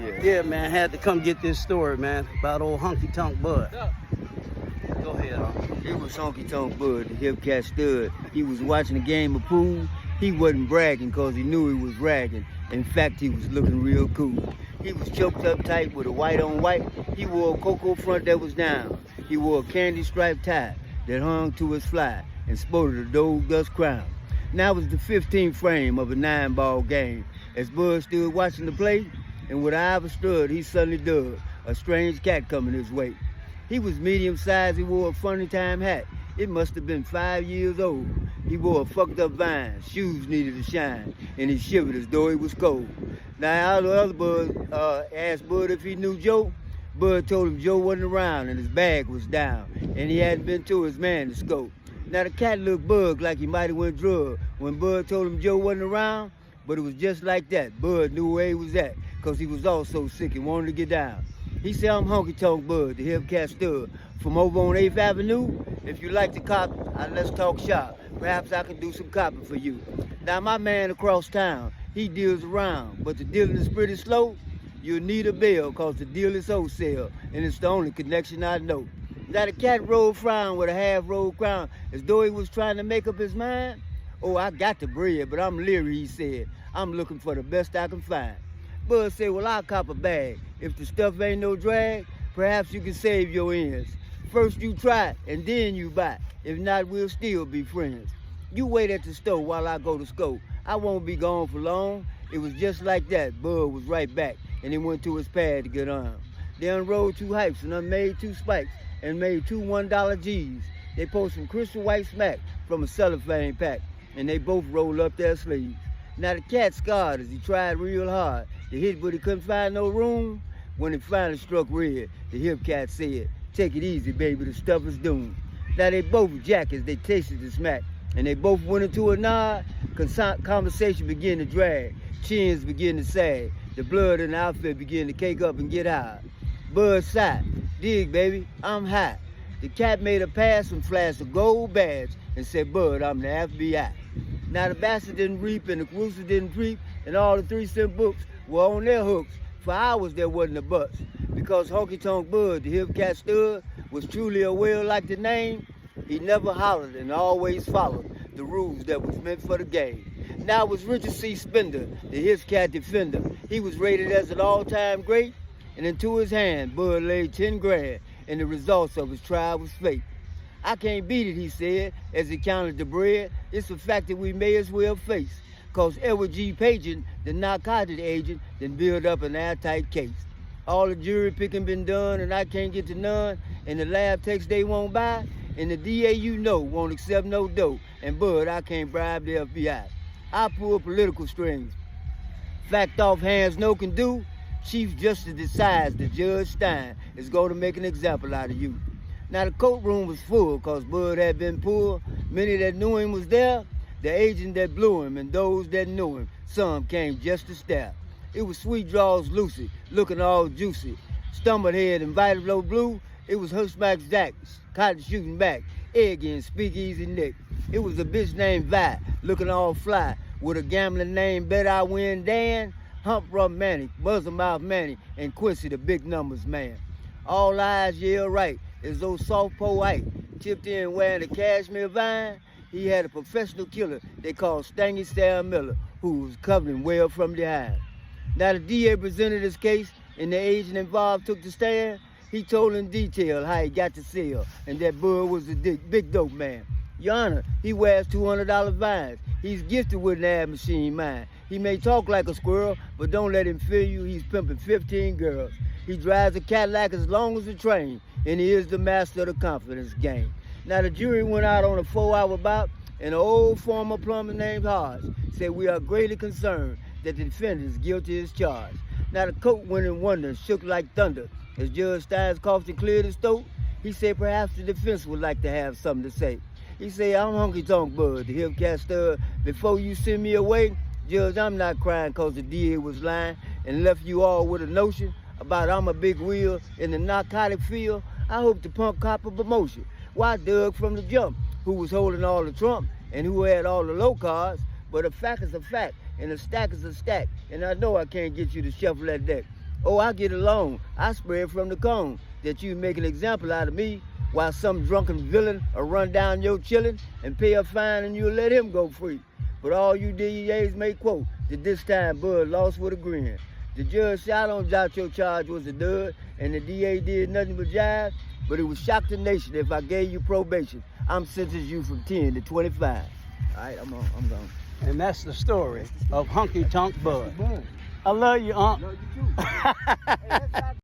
Yeah, man, had to come get this story, man, about old Honky Tonk Bud. Go ahead, It was Honky Tonk Bud, the hip cat stud. He was watching a game of pool. He wasn't bragging because he knew he was ragging. In fact, he was looking real cool. He was choked up tight with a white on white. He wore a cocoa front that was down. He wore a candy striped tie that hung to his fly and sported a gold dust crown. Now it was the 15th frame of a 9-ball game. As Bud stood watching the play, and with an eye of a stud, he suddenly dug a strange cat coming his way. He was medium-sized, he wore a funny time hat. It must have been 5 years old. He wore a fucked up vine, shoes needed to shine, and he shivered as though he was cold. Now, all the other Bud asked Bud if he knew Joe. Bud told him Joe wasn't around and his bag was down, and he hadn't been to his man to scope. Now, the cat looked Bud like he might have went drug when Bud told him Joe wasn't around, but it was just like that. Bud knew where he was at, because he was also sick and wanted to get down. He said, I'm Honky Tonk Bud, the hip cat stud, from over on 8th Avenue. If you like to cop, let's talk shop. Perhaps I can do some copping for you. Now, my man across town, he deals around, but the dealing is pretty slow. You'll need a bill, because the deal is wholesale, and it's the only connection I know. Now, the cat rolled frown with a half-rolled crown, as though he was trying to make up his mind. Oh, I got the bread, but I'm leery, he said. I'm looking for the best I can find. Bud said, well, I'll cop a bag. If the stuff ain't no drag, perhaps you can save your ends. First you try, and then you buy. If not, we'll still be friends. You wait at the store while I go to scope. I won't be gone for long. It was just like that. Bud was right back, and he went to his pad to get armed. They unrolled 2 hypes and unmade 2 spikes and made 2 $1 G's. They pulled some crystal white smack from a cellophane pack, and they both rolled up their sleeves. Now the cat scarred as he tried real hard to hit, but he couldn't find no room. When it finally struck red, the hip cat said, take it easy, baby, the stuff is doomed. Now they both jacked as they tasted the smack, and they both went into a nod. Conversation began to drag, chins began to sag, the blood in the outfit began to cake up and get high. Bud sighed, dig, baby, I'm hot. The cat made a pass and flashed a gold badge and said, Bud, I'm the FBI. Now the bastard didn't reap and the rooster didn't creep, and all the 3-cent books were on their hooks. For hours there wasn't a bus, because Honky Tonk Bud, the hip cat stud, was truly a whale like the name. He never hollered and always followed the rules that was meant for the game. Now it was Richard C. Spender, the hip cat defender. He was rated as an all-time great, and into his hand, Bud laid 10 grand, and the results of his trial was fake. I can't beat it, he said, as he counted the bread. It's a fact that we may as well face, cause Edward G. Pagin, the narcotic agent, then build up an airtight case. All the jury picking been done, and I can't get to none, and the lab techs they won't buy, and the DA you know won't accept no dough, and Bud, I can't bribe the FBI. I pull political strings. Fact off hands no can do. Chief Justice decides that Judge Stein is going to make an example out of you. Now the courtroom was full cause Bud had been pulled. Many that knew him was there. The agent that blew him and those that knew him, some came just to stare. It was Sweet Draws Lucy, looking all juicy. Stumblehead and Violet Blue, it was Hunchback Jack, cotton shooting back, Eggy and Speakeasy Nick. It was a bitch named Vi, looking all fly, with a gambling name Bet I Win Dan, Hump Rump Manny, Buzzermouth Manny, and Quincy the big numbers man. All eyes yell right as though soft Ike tipped in wearing a cashmere vine. He had a professional killer they called Stangy Sam Miller, who was covering well from behind. Now the DA presented his case and the agent involved took the stand. He told in detail how he got the sale and that Bud was a big dope man. Your Honor, he wears $200 vines. He's gifted with an ad machine mind. He may talk like a squirrel, but don't let him fool you. He's pimping 15 girls. He drives a Cadillac as long as a train, and he is the master of the confidence game. Now the jury went out on a 4-hour bout, and an old former plumber named Hodge said, we are greatly concerned that the defendant is guilty as charged. Now the court went in wonder and shook like thunder. As Judge Steins coughed and cleared his throat, he said perhaps the defense would like to have something to say. He said, I'm Honky Tonk Bud, the hip cat stud. Before you send me away, Judge, I'm not crying cause the DA was lying and left you all with a notion about I'm a big wheel in the narcotic field. I hope the punk cop a promotion. Why Doug from the jump, who was holding all the trump and who had all the low cards, but a fact is a fact and a stack is a stack, and I know I can't get you to shuffle that deck. Oh, I get along. I spread from the cone. That you make an example out of me while some drunken villain will run down your chillin' and pay a fine and you'll let him go free. But all you DEAs may quote that this time Bud lost with a grin. The judge said, I don't doubt your charge was a dud, and the DA did nothing but jive, but it would shock the nation if I gave you probation. I'm sentencing you from 10 to 25. All right, I'm gone. And that's the story of Honky Tonk Bud. Bud. I love you, Unc. Love you too. Hey,